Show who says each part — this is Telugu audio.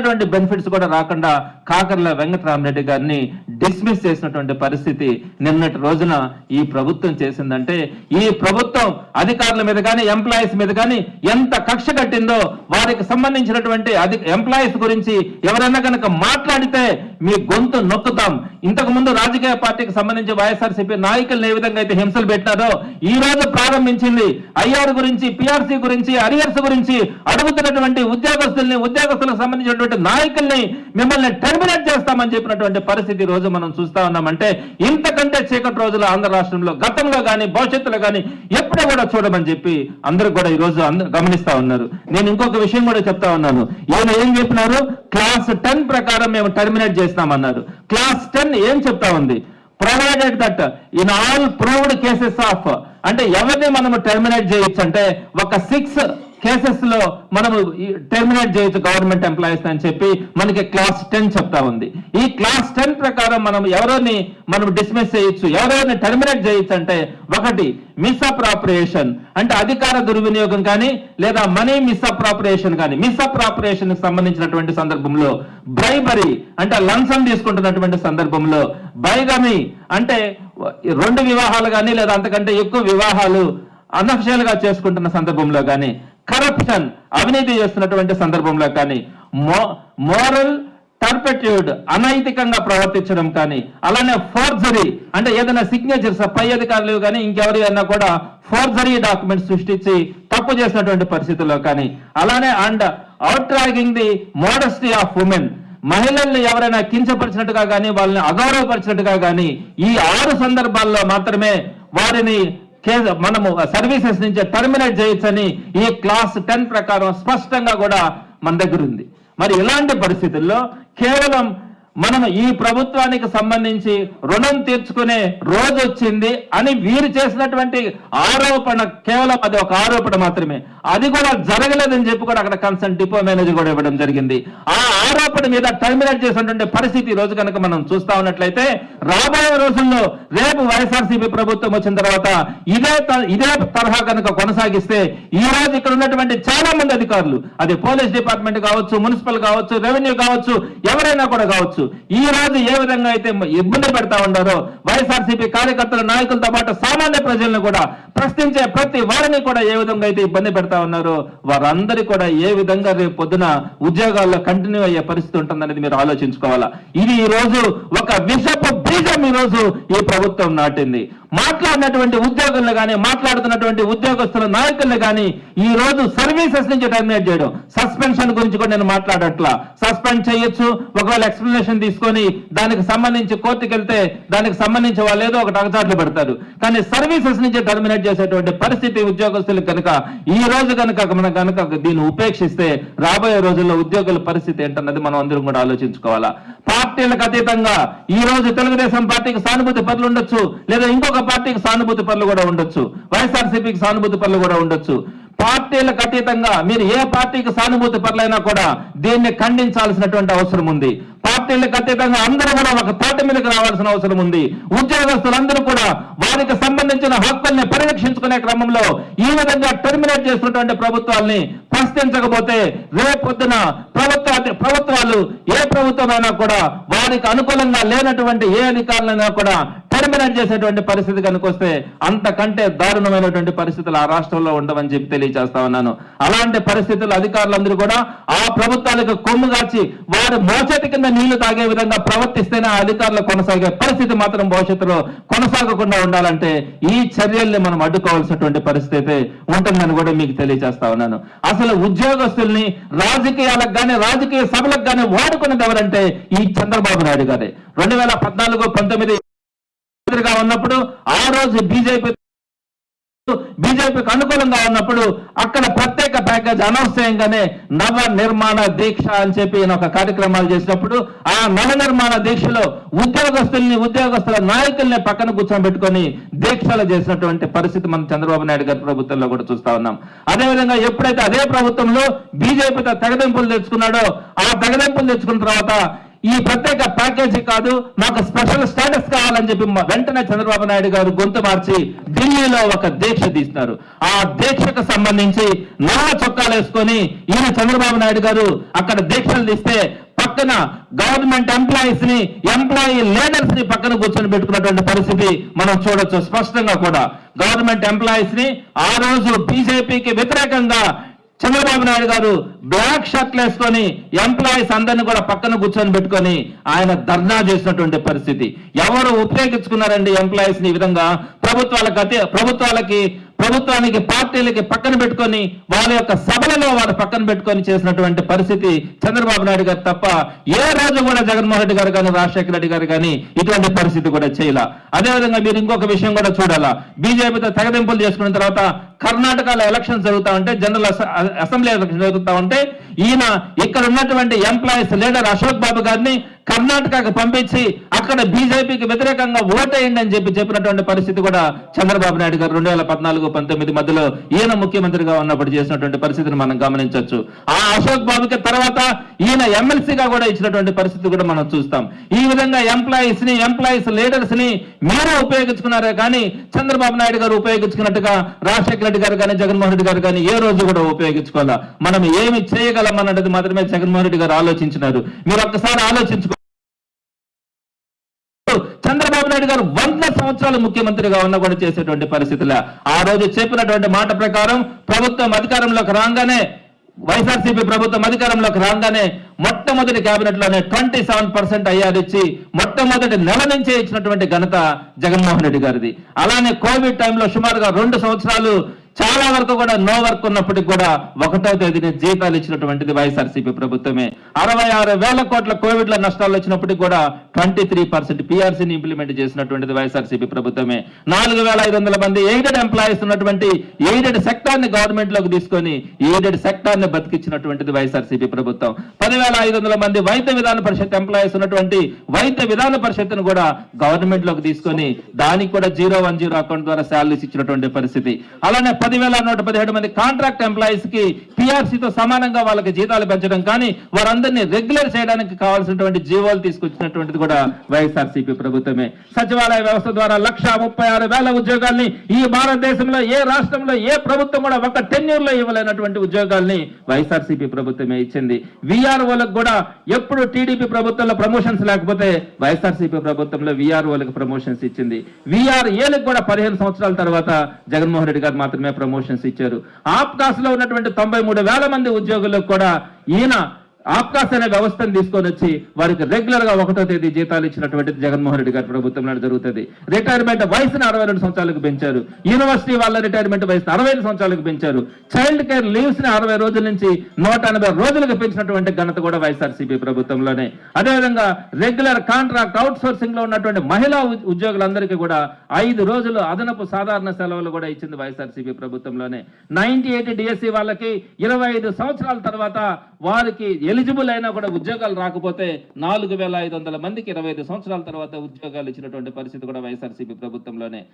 Speaker 1: సరైనటువంటి బెనిఫిట్స్ కూడా రాకుండా కాకర్ల వెంకటరామరెడ్డి గారిని డిస్మిస్ చేసినటువంటి పరిస్థితి నిన్నటి రోజున ఈ ప్రభుత్వం చేసిందంటే ఈ ప్రభుత్వం అధికారుల మీద కానీ ఎంప్లాయీస్ మీద కానీ ఎంత కక్ష కట్టిందో వారికి సంబంధించినటువంటి ఎంప్లాయీస్ గురించి ఎవరైనా కనుక మాట్లాడితే మీ గొంతు నొక్కుతాం. ఇంతకు ముందు రాజకీయ పార్టీకి సంబంధించి వైఎస్ఆర్సీపీ నాయకులను ఏ విధంగా అయితే హింసలు పెట్టారో ఈ రోజు ప్రారంభించింది ఐఆర్ గురించి, పిఆర్సీ గురించి, అరియర్స్ గురించి అడుగుతున్నటువంటి ఉద్యోగస్తులకు సంబంధించినటువంటి నాయకుల్ని మిమ్మల్ని టెర్మినేట్ చేస్తామని చెప్పినటువంటి పరిస్థితి రోజు మనం చూస్తా ఉన్నామంటే ఇంతకంటే చీకటి రోజులు ఆంధ్ర రాష్ట్రంలో గతంలో కానీ భవిష్యత్తులో కానీ ఎప్పుడూ కూడా చూడమని చెప్పి అందరూ కూడా ఈ రోజు గమనిస్తా ఉన్నారు. నేను ఇంకొక విషయం కూడా చెప్తా ఉన్నాను. ఈయన ఏం చెప్పినారు? క్లాస్ 10 ప్రకారం మేము టెర్మినేట్ చేస్తామన్నారు. క్లాస్ 10 ఏం చెప్తా ఉంది? Provided that in all proved cases of, అంటే ఎవరిని మనము టెర్మినేట్ చేయొచ్చు అంటే ఒక 6 కేసెస్ లో మనము టెర్మినేట్ చేయొచ్చు గవర్నమెంట్ ఎంప్లాయీస్ అని చెప్పి మనకి క్లాస్ 10 చెప్తా ఉంది. ఈ క్లాస్ 10 ప్రకారం మనం డిస్మిస్ చేయొచ్చు, ఎవరెవరిని టెర్మినేట్ చేయొచ్చు అంటే ఒకటి మిస్అప్రాప్రియేషన్ అంటే అధికార దుర్వినియోగం కానీ లేదా మనీ మిస్అప్రాప్రియేషన్ కానీ, మిస్అప్రాప్రియేషన్ కి సంబంధించినటువంటి సందర్భంలో బ్రైబరీ అంటే లంచం తీసుకుంటున్నటువంటి సందర్భంలో, బైగమి అంటే 2 వివాహాలు కానీ లేదా అంతకంటే ఎక్కువ వివాహాలు అనఫిషియల్ గా చేసుకుంటున్న సందర్భంలో కానీ, కరప్షన్ అవినీతి చేస్తున్నటువంటి సందర్భంలో కానీ, మోరల్ టర్పెట్యూడ్ అనైతికంగా ప్రవర్తించడం కానీ, అలానే ఫోర్జరీ అంటే ఏదైనా సిగ్నేచర్స్ పై అధికారులు కానీ ఇంకెవరైనా కూడా ఫోర్జరీ డాక్యుమెంట్స్ సృష్టించి తప్పు చేసినటువంటి పరిస్థితుల్లో కానీ, అలానే and out dragging the modesty of women మహిళల్ని ఎవరైనా కించపరిచినట్టుగా కానీ వాళ్ళని అగౌరవపరిచినట్టుగా కానీ ఈ 6 సందర్భాల్లో మాత్రమే వారిని మనము సర్వీసెస్ నుంచి టెర్మినేట్ చేయొచ్చని ఈ క్లాస్ 10 ప్రకారం స్పష్టంగా కూడా మన దగ్గర ఉంది. మరి ఇలాంటి పరిస్థితుల్లో కేవలం మనం ఈ ప్రభుత్వానికి సంబంధించి రుణం తీర్చుకునే రోజు వచ్చింది అని వీరు చేసినటువంటి ఆరోపణ కేవలం అది ఒక ఆరోపణ మాత్రమే, అది కూడా జరగలేదని చెప్పి కూడా అక్కడ కన్సర్న్ డిపో మేనేజర్ కూడా ఇవ్వడం జరిగింది. ఆ ఆరోపణ మీద టర్మినేట్ చేసినటువంటి పరిస్థితి ఈ రోజు కనుక మనం చూస్తా ఉన్నట్లయితే రాబోయే రోజుల్లో రేపు వైఎస్ఆర్సీపీ ప్రభుత్వం వచ్చిన తర్వాత ఇదే తరహా కనుక కొనసాగిస్తే ఈ రోజు ఇక్కడ ఉన్నటువంటి చాలా మంది అధికారులు, అది పోలీస్ డిపార్ట్మెంట్ కావచ్చు, మున్సిపల్ కావచ్చు, రెవెన్యూ కావచ్చు, ఎవరైనా కూడా కావచ్చు, ఈ రోజు ఏ విధంగా అయితే ఇబ్బంది పెడతా ఉన్నారో వైఎస్ఆర్సీపీ కార్యకర్తల నాయకులతో పాటు సామాన్య ప్రజలను కూడా ప్రశ్నించే ప్రతి వారిని కూడా ఏ విధంగా అయితే ఇబ్బంది పెడతా ఉన్నారో వారందరూ కూడా ఏ విధంగా రేపు పొద్దున ఉద్యోగాల్లో కంటిన్యూ అయ్యే పరిస్థితి ఉంటుందనేది మీరు ఆలోచించుకోవాలా. ఇది ఈ రోజు ఒక విషపు బీజం ఈ రోజు ఈ ప్రభుత్వం నాటింది. మాట్లాడినటువంటి ఉద్యోగులను కానీ మాట్లాడుతున్నటువంటి ఉద్యోగస్తుల నాయకులను కానీ ఈ రోజు సర్వీసెస్ నుంచి టర్మినేట్ చేయడం, సస్పెన్షన్ గురించి కూడా నేను మాట్లాడట్లా. సస్పెండ్ చేయొచ్చు, ఒకవేళ ఎక్స్ప్లెనేషన్ తీసుకొని దానికి సంబంధించి కోర్టుకు వెళ్తే దానికి సంబంధించి వాళ్ళు ఏదో ఒకటి అగచాట్లు పెడతారు. కానీ సర్వీసెస్ నుంచి టర్మినేట్ చేసేటువంటి పరిస్థితి ఉద్యోగస్తులకు కనుక ఈ రోజు కనుక దీన్ని ఉపేక్షిస్తే రాబోయే రోజుల్లో ఉద్యోగుల పరిస్థితి ఏంటన్నది మనం అందరం కూడా ఆలోచించుకోవాలా. పార్టీలకు అతీతంగా ఈ రోజు తెలుగుదేశం పార్టీకి సానుభూతి పరులు ఉండొచ్చు, లేదా ఇంకొక పార్టీకి సానుభూతి పరులు కూడా ఉండొచ్చు, వైఎస్ఆర్సీపీకి సానుభూతి పరులు కూడా ఉండొచ్చు. పార్టీలకు అతీతంగా మీరు ఏ పార్టీకి సానుభూతి పరులైనా కూడా దీన్ని ఖండించాల్సినటువంటి అవసరం ఉంది. పార్టీలకు అతీతంగా అందరూ కూడా ఒక తాటి మీదకి రావాల్సిన అవసరం ఉంది. ఉద్యోగస్తులందరూ కూడా వారికి సంబంధించిన హక్కుల్ని పరిరక్షించుకునే క్రమంలో ఈ విధంగా టెర్మినేట్ చేస్తున్నటువంటి ప్రభుత్వాల్ని ప్రశ్నించకపోతే రేపొద్దున ప్రభుత్వాలు ఏ ప్రభుత్వమైనా కూడా వారికి అనుకూలంగా లేనటువంటి ఏ అధికారులైనా కూడా టెర్మినేట్ చేసేటువంటి పరిస్థితి కనుక వస్తే అంతకంటే దారుణమైనటువంటి పరిస్థితులు ఆ రాష్ట్రంలో ఉండవని చెప్పి తెలియజేస్తా ఉన్నాను. అలాంటి పరిస్థితులు అధికారులందరూ కూడా ఆ ప్రభుత్వాలకు కొమ్ము కాచి వారు మోచేతి కింద నీళ్లు తాగే విధంగా ప్రవర్తిస్తేనే ఆ అధికారులు కొనసాగే పరిస్థితి మాత్రం భవిష్యత్తులో కొనసాగకుండా ఉండాలంటే ఈ చర్యల్ని మనం అడ్డుకోవాల్సినటువంటి పరిస్థితి ఉంటుందని కూడా మీకు తెలియజేస్తా ఉన్నాను. అసలు ఉద్యోగస్తుల్ని రాజకీయాలకు కానీ రాజకీయ సభలకు కానీ వాడుకున్నది ఎవరంటే ఈ చంద్రబాబు నాయుడు గారే. 2014-19 ఉన్నప్పుడు ఆ రోజు బీజేపీకి అనుకూలంగా ఉన్నప్పుడు అక్కడ ప్రత్యేక ప్యాకేజ్ అనౌన్స్ చేయంగానే నవ నిర్మాణ దీక్ష అని చెప్పి ఒక కార్యక్రమాలు చేసినప్పుడు ఆ నవ నిర్మాణ దీక్షలో ఉద్యోగస్తుల నాయకుల్ని పక్కన కూర్చోబెట్టుకొని దీక్షలు చేసినటువంటి పరిస్థితి మనం చంద్రబాబు నాయుడు గారి ప్రభుత్వంలో కూడా చూస్తా ఉన్నాం. అదేవిధంగా ఎప్పుడైతే అదే ప్రభుత్వంలో బీజేపీతో తెగదెంపులు తెచ్చుకున్నాడో ఆ తెగదెంపులు తెచ్చుకున్న తర్వాత ఈ ప్రత్యేక ప్యాకేజీ కాదు, మాకు స్పెషల్ స్టేటస్ కావాలని చెప్పి వెంటనే చంద్రబాబు నాయుడు గారు గొంతు మార్చి ఢిల్లీలో ఒక దీక్ష తీస్తున్నారు. ఆ దీక్షకు సంబంధించి నల్ల చొక్కాలు వేసుకొని ఈయన చంద్రబాబు నాయుడు గారు అక్కడ దీక్షలు తీస్తే పక్కన గవర్నమెంట్ ఎంప్లాయీస్ ని, ఎంప్లాయీ లీడర్స్ ని పక్కన కూర్చొని పెట్టుకున్నటువంటి పరిస్థితి మనం చూడొచ్చు స్పష్టంగా కూడా. గవర్నమెంట్ ఎంప్లాయీస్ ని ఆ రోజు బీజేపీకి వ్యతిరేకంగా చంద్రబాబు నాయుడు గారు బ్లాక్ షర్ట్లు వేసుకొని ఎంప్లాయీస్ అందరినీ కూడా పక్కన కూర్చొని పెట్టుకొని ఆయన ధర్నా చేసినటువంటి పరిస్థితి. ఎవరు ఉపయోగించుకున్నారండి ఎంప్లాయీస్ ని ఈ విధంగా? ప్రభుత్వానికి పార్టీలకి పక్కన పెట్టుకొని వాళ్ళ యొక్క సభలలో వారు పక్కన పెట్టుకొని చేసినటువంటి పరిస్థితి చంద్రబాబు నాయుడు గారు తప్ప ఏ రోజు కూడా జగన్మోహన్ రెడ్డి గారు కానీ రాజశేఖర రెడ్డి గారు కానీ ఇటువంటి పరిస్థితి కూడా చేయాల. అదేవిధంగా మీరు ఇంకొక విషయం కూడా చూడాలా, బీజేపీతో తెగదింపులు చేసుకున్న తర్వాత కర్ణాటకలో ఎలక్షన్స్ జరుగుతా ఉంటే, జనరల్ అసెంబ్లీ ఎలక్షన్ జరుగుతా ఉంటే ఈయన ఇక్కడ ఉన్నటువంటి ఎంప్లాయీస్ లీడర్ అశోక్ బాబు గారిని కర్ణాటకకు పంపించి అక్కడ బీజేపీకి వ్యతిరేకంగా ఓటేయండి అని చెప్పినటువంటి పరిస్థితి కూడా చంద్రబాబు నాయుడు గారు 2014-19 మధ్యలో ఈయన ముఖ్యమంత్రిగా ఉన్నప్పుడు చేసినటువంటి పరిస్థితిని మనం గమనించవచ్చు. ఆ అశోక్ బాబుకి తర్వాత ఈయన ఎమ్మెల్సీగా కూడా ఇచ్చినటువంటి పరిస్థితి కూడా మనం చూస్తాం. ఈ విధంగా ఎంప్లాయీస్ లీడర్స్ ని మీరు ఉపయోగించుకున్నారే కానీ చంద్రబాబు నాయుడు గారు ఉపయోగించుకున్నట్టుగా రాజశేఖర రెడ్డి గారు కానీ జగన్మోహన్ రెడ్డి గారు కానీ ఏ రోజు కూడా ఉపయోగించుకోవాలా. మనం ఏమి చేయగలం అన్నది మాత్రమే జగన్మోహన్ రెడ్డి గారు ఆలోచించినారు. మీరు ఒక్కసారి ఆలోచించుకో, చంద్రబాబు నాయుడు గారు 100 సంవత్సరాలు ముఖ్యమంత్రిగా ఉన్న కూడా చేసేటువంటి పరిస్థితులే. ఆ రోజు చెప్పినటువంటి మాట ప్రకారం ప్రభుత్వం అధికారంలోకి రాగానే, వైఎస్ఆర్సీపీ ప్రభుత్వం అధికారంలోకి రాగానే మొట్టమొదటి కేబినెట్ లోనే 27% ఐఆర్ ఇచ్చి మొట్టమొదటి నెల నుంచే ఇచ్చినటువంటి ఘనత జగన్మోహన్ రెడ్డి గారిది. అలానే కోవిడ్ టైంలో సుమారుగా 2 సంవత్సరాలు చాలా వరకు కూడా నో వర్క్ ఉన్నప్పటికీ కూడా 1వ తేదీని జీతాలు ఇచ్చినటువంటిది వైఎస్ఆర్సీపీ ప్రభుత్వమే. 66,000 కోట్ల కోవిడ్ లో నష్టాలు వచ్చినప్పటికీ కూడా 23% పిఆర్సీని ఇంప్లిమెంట్ చేసినటువంటిది వైఎస్ఆర్సీపీ ప్రభుత్వమే. 4,500 మంది ఎయిడెడ్ ఎంప్లాయీస్ ఉన్నటువంటి ఎయిడెడ్ సెక్టార్ ని గవర్నమెంట్ లోకి తీసుకొని ఎయిడెడ్ సెక్టార్ ని బతికించినటువంటిది వైఎస్ఆర్సీపీ ప్రభుత్వం. 10,500 మంది వైద్య విధాన పరిషత్ ఎంప్లాయీస్ ఉన్నటువంటి వైద్య విధాన పరిషత్తును కూడా గవర్నమెంట్ లోకి తీసుకొని దానికి కూడా 010 అకౌంట్ ద్వారా శాలరీస్ ఇచ్చినటువంటి పరిస్థితి. అలానే 10,117 మంది కాంట్రాక్ట్ ఎంప్లాయీస్ కి పిఆర్సీతో సమానంగా వాళ్ళకి జీతాలు పెంచడం కానీ వారందరినీ రెగ్యులర్ చేయడానికి కావాల్సినటువంటి జీవోలు తీసుకొచ్చినటువంటిది కూడా వైఎస్ఆర్సీపీ ప్రభుత్వమే. సచివాలయ వ్యవస్థ ద్వారా 136,000 ఉద్యోగాల్ని ఈ భారతదేశంలో ఏ రాష్ట్రంలో ఏ ప్రభుత్వం కూడా ఒక టెన్యూర్ లో ఇవ్వలేనటువంటి ఉద్యోగాల్ని వైఎస్ఆర్సీపీ ప్రభుత్వమే ఇచ్చింది. విఆర్ఓలకు కూడా ఎప్పుడు టీడీపీ ప్రభుత్వంలో ప్రమోషన్స్ లేకపోతే వైఎస్ఆర్సీపీ ప్రభుత్వంలో విఆర్ఓలకు ప్రమోషన్స్ ఇచ్చింది. విఆర్ఏలకు కూడా 15 సంవత్సరాల తర్వాత జగన్మోహన్ రెడ్డి గారు మాత్రమే ప్రమోషన్స్ ఇచ్చారు. ఆప్కాస్ లో ఉన్నటువంటి 93,000 మంది ఉద్యోగులకు కూడా ఈయన ఆప్కాస్ అనే వ్యవస్థను తీసుకొని వచ్చి వారికి రెగ్యులర్ గా 1వ తేదీ జీతాలు ఇచ్చినటువంటి జగన్మోహన్ రెడ్డి గారి ప్రభుత్వంలో జరుగుతుంది. రిటైర్మెంట్ వయసును 62 సంవత్సరాలకు పెంచారు. యూనివర్సిటీ వాళ్ళ రిటైర్మెంట్ వయసు 65 సంవత్సరాలకు పెంచారు. చైల్డ్ కేర్ లీవ్స్ ని 60 రోజుల నుంచి 180 రోజులకు పెంచినటువంటి ఘనత కూడా వైఎస్ఆర్సీపీ ప్రభుత్వంలోనే. అదేవిధంగా రెగ్యులర్ కాంట్రాక్ట్ అవుట్ సోర్సింగ్ లో ఉన్నటువంటి మహిళా ఉద్యోగులందరికీ కూడా 5 రోజులు అదనపు సాధారణ సెలవులు కూడా ఇచ్చింది వైఎస్ఆర్సీపీ ప్రభుత్వంలోనే. 98 డిఎస్సి వాళ్ళకి 25 సంవత్సరాల తర్వాత వారికి ఎలిజిబుల్ అయినా కూడా ఉద్యోగాలు రాకపోతే 4,500 మందికి 25 సంవత్సరాల తర్వాత ఉద్యోగాలు ఇచ్చినటువంటి పరిస్థితి కూడా వైఎస్ఆర్సీపీ ప్రభుత్వంలోనే.